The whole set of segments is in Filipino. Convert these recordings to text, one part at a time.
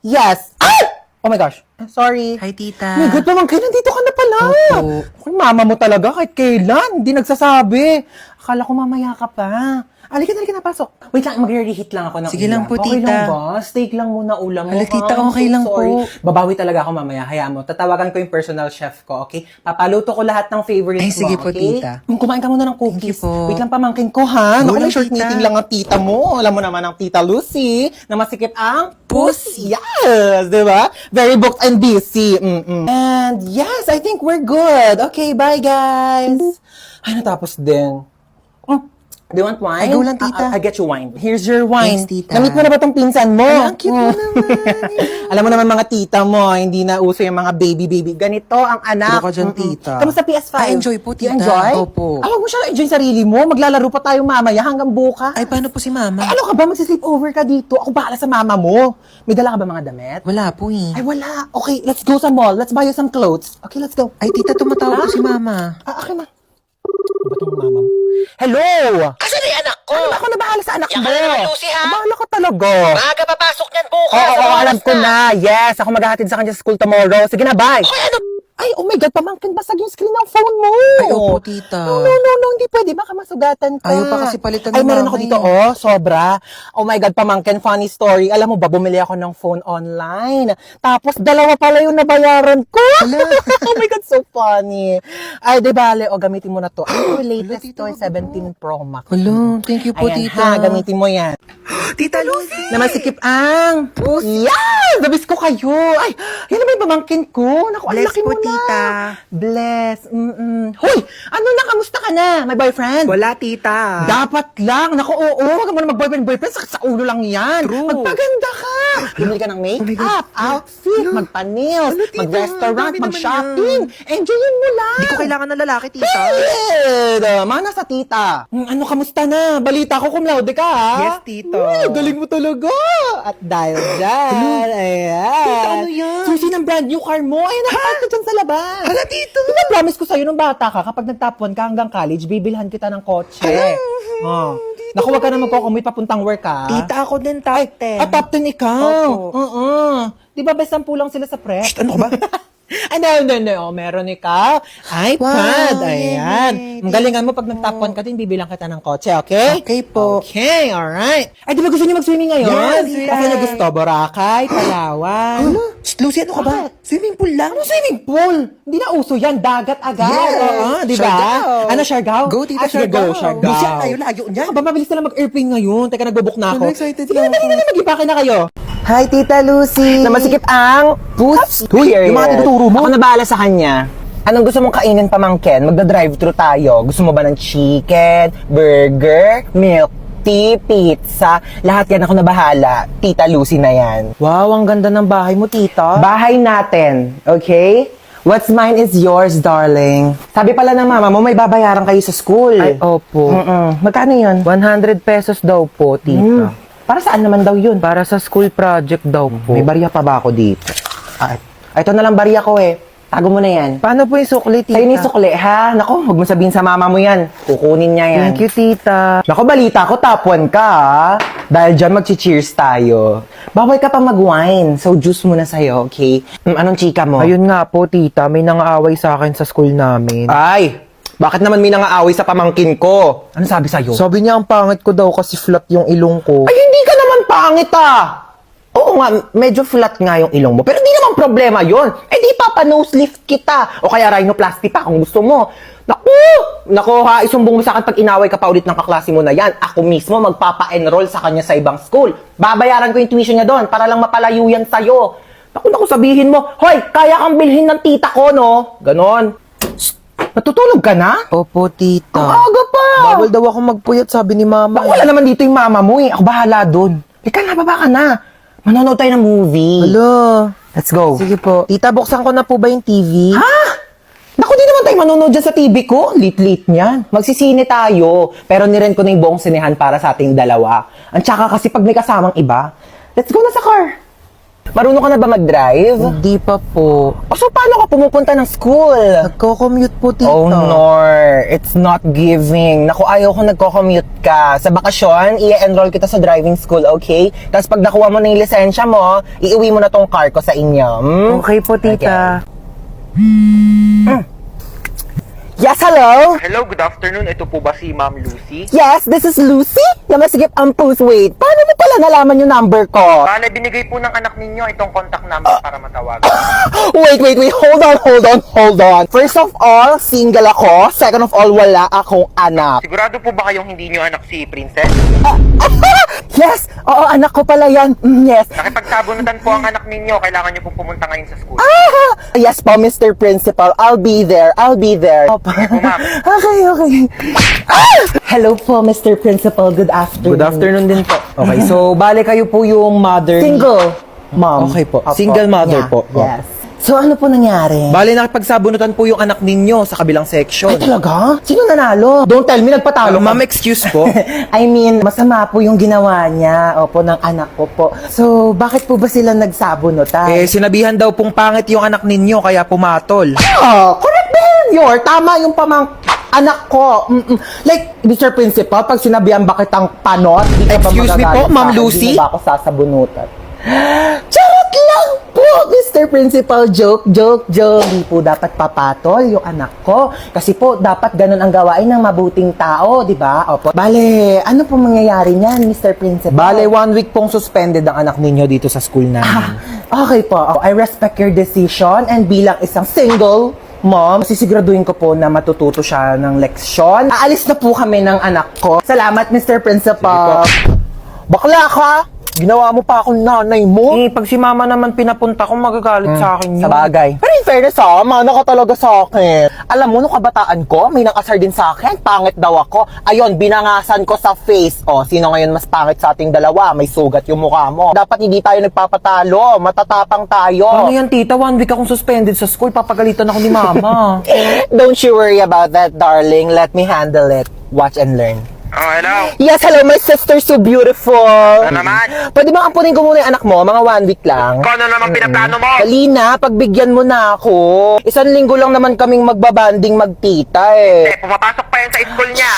Yes. Ay! Oh my gosh. Sorry. Hi, tita. My God, pamangkin, nandito ka na pala. Opo. Kung mama mo talaga, kahit kailan, hindi nagsasabi. Akala ko mamaya ka pa. Halika na, pasok. Wait lang, mag-reheat lang ako ng Sige ulam. lang po, Okay tita. lang ba? Steak lang muna ulam mo. Hala, tita, I'm okay so lang sorry. po. Babawi talaga ako mamaya. Hayaan mo. Tatawagan ko yung personal chef ko, okay? Papaluto ko lahat ng favorites Ay, sige mo, po, okay? tita. Kumain ka muna ng cookies. Thank you po. Wait lang, pamangkin ko, ha? Go Naku, lang, short tita. meeting lang ang tita mo. Alam mo naman ang tita Lucy na masikip ang pussy. Yes, di ba? Very booked and busy. And yes, I think we're good. Okay, bye guys. Ay, natapos din. Do you want wine? Ay, go lang, tita. I get you wine. Here's your wine. Thanks, tita. Namit mo na ba tong pinsan mo? Ay, ang cute mo naman. Alam mo naman mga tita mo, hindi na uso yung mga baby. Ganito ang anak. True ka dyan, tita. Kamusta PS5? Enjoy po, tita. You enjoy? Opo. Huwag mo siya enjoy sarili mo. Maglalaro pa tayo mamaya hanggang bukas. Ay, paano po si mama? Ay, ano ka ba? Magsisleep over ka dito. Ako bahala sa mama mo. May dala ka ba mga damit? Wala po eh. Ay, wala. Okay, let's go sa mall. Let's buy you some clothes. Okay, let's go. Ay, tita, tumatawag po si mama. Okay na. Ano ba itong mama mo? Hello! Kasi na yung anak ko. Ano ba ako na bahala sa anak Yan mo? ka na naman, Lucy, ha? Bahala ka talaga. Maaga papasok niyan bukas. Oo, Ano alam oras ko na. Yes, ako maghahatid sa kanya sa school tomorrow. Sige na, bye. Okay, ano? Ay, oh my God, pamangkin, basag yung screen ng phone mo. Ay, opo, tita. No, hindi pwede. Baka masugatan ka. Ayaw pa kasi palitan Ay, ni meron mama ako dito, eh. sobra. Oh my God, pamangkin, funny story. Alam mo ba, bumili ako ng phone online. Tapos, dalawa pala yung nabayaran ko. Oh my God, so funny. Ay, di bale, gamitin mo na to. Ay, yung latest tita, to, 17 Pro Max. Hello, thank you po, Ayan, tita. ha, gamitin mo yan. Tita Lucy! Na masikip ang yes! Nabis ko kayo! Ay, yan naman yung pamangkin ko. Naku, ang Bless laki po, mo na. tita. Bless. Hoy! Ano na, kamusta ka na? May boyfriend? Wala, tita. Dapat lang. Naku, oo. Huwag ka muna mag-boyfriend. Sakit sa ulo lang yan. True. Magpaganda ka. Bumili ka ng Oh my make-up, God. outfit, Ano? magpa-nails, Ano, tita? mag-restaurant, Dami naman mag-shopping. Enjoyin mo lang. Hindi ko kailangan ng lalaki, tita. Period! Mana sa tita. Ano, kamusta na? Balita ko cum laude ka, ha? Yes, tito. Uy, galing mo talaga. At dahil dyan, ayan. Tita, ano yan? Susi ng brand new car mo. Ayan, nakapark ka dyan sa labas. Hala, tito. Diba, promise ko sa'yo nung bata ka, kapag nag-top 1 ka hanggang college, bibilhan kita ng kotse. Oh. Naku, wag ka na magkukumay papuntang work, ha? Tita, ako din top 10. Top 10 ikaw. Opo. Oo. Di ba, best 10 lang sila sa prep? Ano ka ba? No. Meron ikaw. iPad. Wow, Ayan. yay. Ang galingan mo, pag nag-top 1 ka din, bibilang kita ng kotse, okay? Okay po. Okay, alright. Ay, di ba gusto niyo mag-swimming ngayon? Yes, Kasi yes. na gusto, Boracay, Palawan. Lucy, ano ka ba? Swimming pool lang? Ano swimming pool? Hindi na uso yan, dagat agad. Yes. Oo, di ba? Siargao. Ano, Siargao? Go, tita, Sige, Siargao. go, Siargao. Lucy, ang layo-layo niyan. Ano ba, mabilis na lang mag-airplane ngayon. Teka, nagbo-book na ako. Ano, excited Sige, na ako. dali, mag-ipake na kayo. Hi, Tita Lucy. Na masikip ang pussy. Yung mga tinuturo mo. Ako na bahala sa kanya. Anong gusto mong kainin, pamangkin? Magda-drive-thru tayo. Gusto mo ba ng chicken, burger, milk tea, pizza? Lahat yan ako na bahala. Tita Lucy na yan. Wow, ang ganda ng bahay mo, tita. Bahay natin, okay? What's mine is yours, darling. Sabi pala ng mama mo, may babayaran kayo sa school. Ay, opo. Magkano yun? 100 pesos daw po, tita. Para saan naman daw yun? Para sa school project daw po. May barya pa ba ako dito? Ito na lang barya ko eh. Tago mo na yan. Paano po yung sukli, tita? Sa'yo ni sukli, ha? Nako, huwag mo sabihin sa mama mo yan. Kukunin niya yan. Thank you, tita. Nako, balita ko, top 1 ka, ha? Dahil dyan, mag-cheers tayo. Bawal ka pa mag-wine, so juice muna sa'yo, okay? Anong chika mo? Ayun nga po, tita. May nangaaway sa akin sa school namin. Ay! Bakit naman may nangaaway sa pamangkin ko? Ano sabi sa'yo? Sabi niya ang pangit ko daw kasi flat yung ilong ko. Ay, hindi ka naman pangit, ah! Oo nga, medyo flat nga yung ilong mo. Pero hindi naman problema yon. Eh di papa-nose lift kita. O kaya rhinoplasty pa kung gusto mo. Naku ha, isumbong mo sa akin pag inaway ka pa ulit ng kaklase mo na yan. Ako mismo magpapa-enroll sa kanya sa ibang school. Babayaran ko yung tuition niya doon para lang mapalayo yan sa'yo. Naku, sabihin mo, hoy, kaya kang bilhin ng tita ko, no? Ganon. Shh, natutulog ka na? Opo, tita. Ang aga pa! Bawal daw ako magpuyat, sabi ni mama. Naku, wala naman dito yung mama mo eh. Ako bahala doon. Ika na, baba ka na. Manonood tayo ng movie. Hello. Let's go. Sige po. Tita, buksan ko na po ba yung TV? Ha? Naku, di naman tayo manonood dyan sa TV ko. Lit-lit niyan. Magsisine tayo. Pero nirent ko na yung buong sinehan para sa ating dalawa. Ang tsaka kasi pag may kasamang iba, let's go na sa car. Marunong ka na ba mag-drive? Hindi pa po. O so paano ka pumupunta ng school? Nagko-commute po, tita. Oh, Nor. It's not giving. Naku, ayaw ko nagko-commute ka. Sa bakasyon, i-enroll kita sa driving school, okay? Tapos pag nakuha mo na yung lisensya mo, iuwi mo na tong car ko sa inyo. Okay po, tita. Yes, hello? Hello, good afternoon. Ito po ba si Ma'am Lucy? Yes, this is Lucy. Namasigip ang post. Wait, paano mo pala nalaman yung number ko? Bale, binigay po ng anak ninyo itong contact number para matawagan. Wait. Hold on. First of all, single ako. Second of all, wala akong anak. Sigurado po ba kayong hindi nyo anak si Princess? Yes! Oo, anak ko pala yan. Yes. Nakipagsabunutan po ang anak ninyo. Kailangan nyo po pumunta ngayon sa school. Yes po, Mr. Principal. I'll be there. Opo. po, ma'am. Okay. Hello po, Mr. Principal. Good afternoon. Good afternoon din po. Okay, so bale kayo po yung mother ni- Single, mom. Okay po. Opo. Single mother Yeah, po. Yes. So, ano po nangyari? Bale, nakipagsabunutan po yung anak ninyo sa kabilang section. Ay, talaga? Sino nanalo? Don't tell me, nagpatalo ka. Ma'am, excuse po. I mean, masama po yung ginawa niya, opo, ng anak ko po. So, bakit po ba sila nagsabunutan? Sinabihan daw pong pangit yung anak ninyo, kaya pumatol. Correct behavior. Tama yung anak ko. Like, Mr. Principal, pag sinabihan ba kitang panot, di ka ba Excuse me magagalit po, Ma'am sa akin? Lucy? Di ba ako sasabunutan? Charot lang po, Mr. Principal. Joke. Hindi po dapat papatol yung anak ko. Kasi po, dapat ganun ang gawain ng mabuting tao, di ba? Opo. Bale, ano po mangyayari niyan, Mr. Principal? Bale, 1 week pong suspended ang anak ninyo dito sa school namin. Okay po. I respect your decision and bilang isang single mom, sisiguraduhin ko po na matututo siya ng leksyon. Aalis na po kami ng anak ko. Salamat, Mr. Principal. Bakla ka! Ginawa mo pa akong nanay mo. Pag si mama naman pinapunta ko, magagalit sa akin yun. Sa bagay. Pero in fairness mana ka talaga sa akin. Alam mo, nung kabataan ko, may nakasar din sa akin. Pangit daw ako. Ayun, binangasan ko sa face. O, sino ngayon mas pangit sa ating dalawa? May sugat yung mukha mo. Dapat hindi tayo nagpapatalo. Matatapang tayo. Ano yan, tita? 1 week akong suspended sa school. Papagalitan ako ni mama. Don't you worry about that, darling. Let me handle it. Watch and learn. Oh, hello. Yes, hello, my sister, so beautiful. Ano naman? Pwede ba ampunin ko muna yung anak mo? Mga 1 week lang. Kung ano naman pinaplano mo? Dali na, pagbigyan mo na ako. 1 linggo lang naman kaming magbabanding magtita Pumapasok pa yan sa school niya.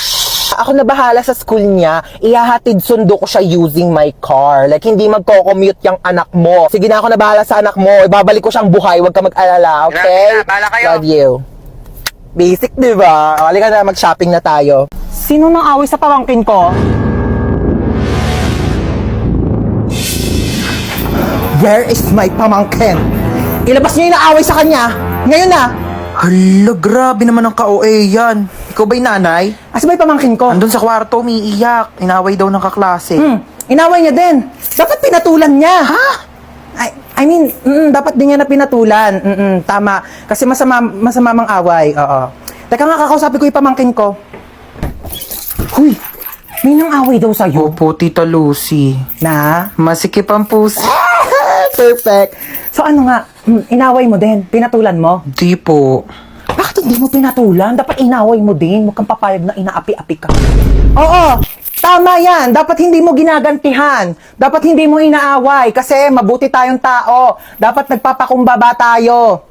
Ako na bahala sa school niya. Ihahatid sundo ko siya using my car. Like, hindi magko-commute yung anak mo. Sige na, ako na bahala sa anak mo. Ibabalik ko siyang buhay. Huwag ka mag-alala, okay? Sige na, bahala kayo. Love you. Basic, di ba? Halika na, mag-shopping na tayo. Sino nang away sa pamangkin ko? Where is my pamangkin? Ilabas niyo yung naaway sa kanya. Ngayon na. Hala, grabe naman ang ka-OA yan. Ikaw ba'y nanay? Asa ba yung pamangkin ko? Andun sa kwarto, umiiyak. Inaway daw ng kaklase. Inaway niya din. Dapat pinatulan niya. Ha? I mean, dapat din niya na pinatulan. Tama. Kasi masama mang away. Oo. Teka nga, kakausapin ko yung pamangkin ko. Huy, may nang away daw sa'yo. Opo, Tita Lucy. Na? Masikip ang puso. Perfect. So ano nga, inaway mo din? Pinatulan mo? Di po. Bakit hindi mo pinatulan? Dapat inaway mo din. Huwag kang papayag na inaapi-api ka. Oo, tama yan. Dapat hindi mo ginagantihan. Dapat hindi mo inaaway. Kasi mabuti tayong tao. Dapat nagpapakumbaba tayo.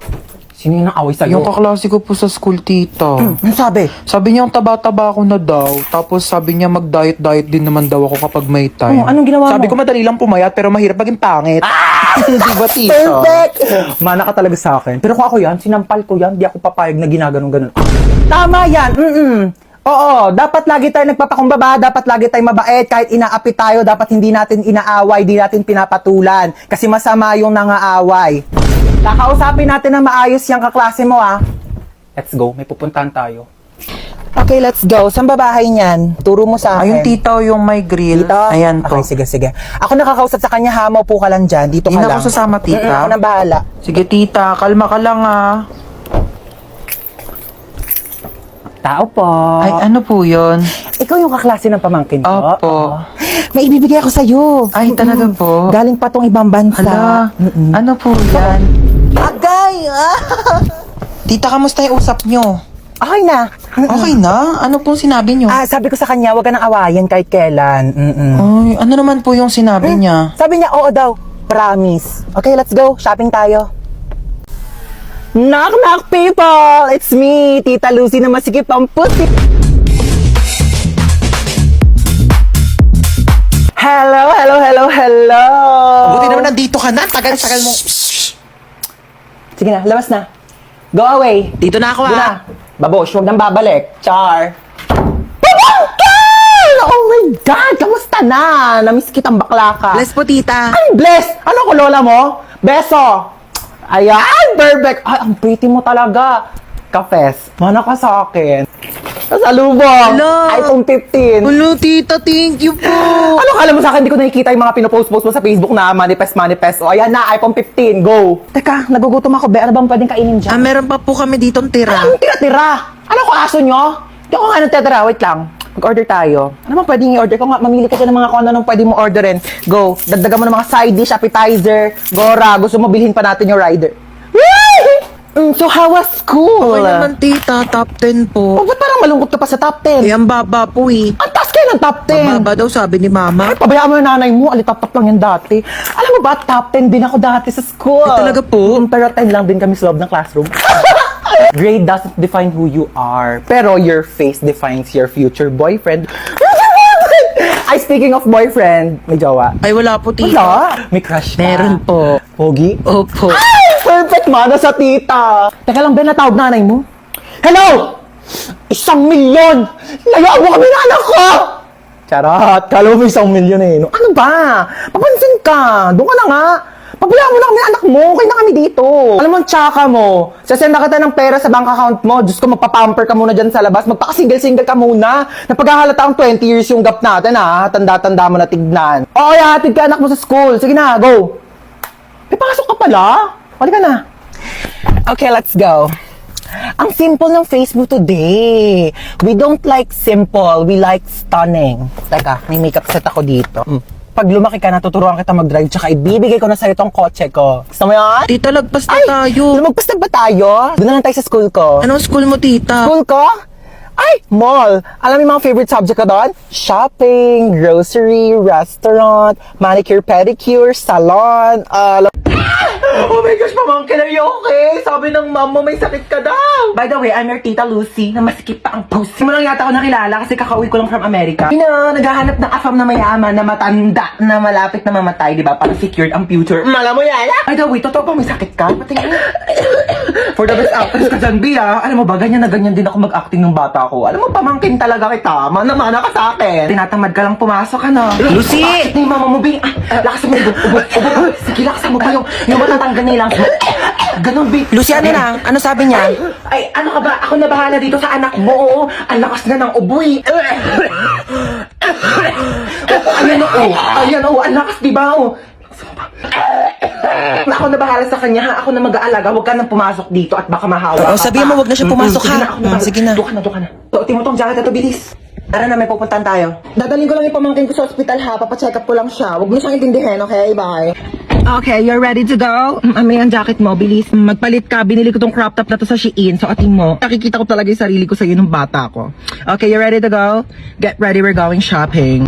Sino yung away sa'yo? Yung kaklase ko po sa school, tita. Ano sabi? Sabi niya, ang taba-taba ako na daw. Tapos sabi niya, mag-diet-diet din naman daw ako kapag may time. Oh, anong ginawa Sabi mo? ko, madali lang pumayat, pero mahirap maging pangit. Di ba, tita? Perfect! Mana ka talaga sa akin. Pero kung ako yan, sinampal ko yan. Di ako papayag na ginaganon-ganon. Tama yan! Oo, dapat lagi tayo nagpapakumbaba, dapat lagi tayo mabait, kahit inaapi tayo, dapat hindi natin inaaway, di natin pinapatulan. Kasi masama yung nangaaway. Kakausapin natin na maayos yung kaklase mo, ah. Let's go, may pupuntahan tayo. Okay, let's go. Saan ba bahay niyan? Turo mo sa akin. Ayun, tita, yung may grill. Dito? Ayan po. Okay, sige. Ako nakakausap sa kanya, ha? Maupo ka lang dyan. Dito ka Hindi lang. na ako sasama, tita. Ako na bahala. Sige, tita, kalma ka lang, ah. Tao po. Ay, ano po yun? Ikaw yung kaklase ng pamangkin ko? Opo. Oo. May ibibigay ako sa'yo. Ay, talaga po? Galing pa tong ibang bansa. Hala, ano po yan? Agay! Tita, kamusta yung usap nyo? Okay na. Okay na? Ano pong sinabi nyo? Sabi ko sa kanya, huwag ka nang awayan kahit kailan. Ay, ano naman po yung sinabi niya? Sabi niya, oo daw. Promise. Okay, let's go. Shopping tayo. Knock, knock, people! It's me, Tita Lucy na masikip ang pusi. Hello, hello, hello, hello! Buti naman nandito ka na. Tagal-tagal mo. Sige na, labas na. Go away. Dito na ako Doon na. ha. Babosh, huwag nang babalik. Char. Pamangkin! Oh my God! Kamusta na? Namiss kitang bakla ka. Bless po, tita. Ay, bless! Ano ko, lola mo? Beso! Ayan, perfect! Ay, ang pretty mo talaga. Kafes, mana ka sa akin. Pasalubong! Hello! iPhone 15. Hello, tita. Thank you po. Ano kala mo sa akin? Hindi ko nakikita yung mga pinopost-post mo sa Facebook na manifest. O, ayan na, iPhone 15. Go! Teka, nagugutom ako. Be, ano bang pwedeng kainin dyan? Meron pa po kami ditong tira. Anong tira-tira? Ano ko aso nyo? Hindi ako nga nagtitira. Wait lang. Mag-order tayo. Ano bang pwedeng i-order? Kung nga, mamili ka dyan ng mga kung ano pwede mo orderin. Go. Dagdagan mo ng mga side dish, appetizer, gora. Gusto mo bilhin pa natin yung rider. So, how was school? Okay naman, tita. Top 10 Oh, po. ba't parang malungkot ka pa sa top 10? Eh, ang baba po eh. Ang taas kayo ng top 10. Ang baba daw, sabi ni mama. Ay, pabayaan mo yung nanay mo. Alitap-tap lang yan dati. Alam mo ba, top 10 din ako dati sa school. Ay, talaga po? Pero 10 lang din kami sa loob ng classroom. Grade doesn't define who you are. Pero your face defines your future boyfriend. Ay, speaking of boyfriend, may jowa. Ay, wala po, tita. Wala. May crush ka. Meron po. Pogi? Opo. Ay, perfect mana sa tita. Teka lang, Ben, natawag nanay mo. Hello! 1,000,000! Layaan mo kami na anak ko! Charot, kala mo 1,000,000 eh. No? Ano ba? Papansin ka. Doon ka na nga. Pabayaan mo na kami ng anak mo. Okay na kami dito. Alam mo ang tsaka mo. Sasend na kita ng pera sa bank account mo. Diyos ko, magpapamper ka muna dyan sa labas. Magpaka-single-single ka muna. Napaghahalata ang 20 years yung gap natin ha. Tanda-tanda mo na tignan. Oo, hatid ka anak mo sa school. Sige na, go. May pasok ka pala. Wala ka na. Okay, let's go. Ang simple ng Facebook today. We don't like simple. We like stunning. Teka, may makeup set ako dito. Pag lumaki ka, natuturuan kita mag-drive, tsaka ibibigay ko na sa'yo tong kotse ko. Gusto mo yan? Tita, lagpas na tayo. Lumagpas na ba tayo? Doon na lang tayo sa school ko. Anong school mo, tita? School ko? Ay, mall. Alam mo yung mga favorite subject ko doon? Shopping, grocery, restaurant, manicure, pedicure, salon, Oh my gosh, pamangkin, are you okay? Sabi ng mom mo, may sakit ka daw. By the way, I'm your Tita Lucy, na masikip pa ang pussy. Mo lang yata ako nakilala kasi kakauwi ko lang from America. Naghahanap ng afam na mayaman, na matanda, na malapit na mamatay, di ba? Para secured ang future. Mala mo yan, By the way, totoo ba may sakit ka? Patingin. For the best actress ka dyan, Bia. Alam mo ba, ganyan na ganyan din ako mag-acting ng bata ko. Alam mo, pamangkin talaga kita. Mana-mana ka sa akin. Tinatamad ka lang pumasok, ano? Lucy! Bakit ni mama mo, Bing? Lakas mo, ubo. Sige, lakas mo ba yung matatanggal na ilang. Ganon, Bing. Lucy, ano na? Ano sabi niya? Ay, ano ka ba? Ako na bahala dito sa anak mo. Oo. Ang lakas na ng uboy. Ayan, ang lakas, di ba? Ako na bahala sa kanya, ha? Ako na mag-aalaga. Huwag ka nang pumasok dito at baka mahawa Oo, sabihin mo, huwag na siya pumasok, Sige ha? na, ako na bahala. Sige na. Doon ka na. Tuotin mo tong jacket na to, bilis. Tara na, may pupuntahan tayo. Dadalhin ko lang yung pamangkin ko sa ospital, ha? Papacheck up ko lang siya. Huwag mo siyang intindihin, okay? Bye. Okay, you're ready to go? May ang jacket mo, bilis. Magpalit ka. Binili ko tong crop top na to sa Shein. So, ating mo. Nakikita ko talaga yung sarili ko sa'yo nung bata ko. Okay, you ready to go? Get ready, we're going shopping.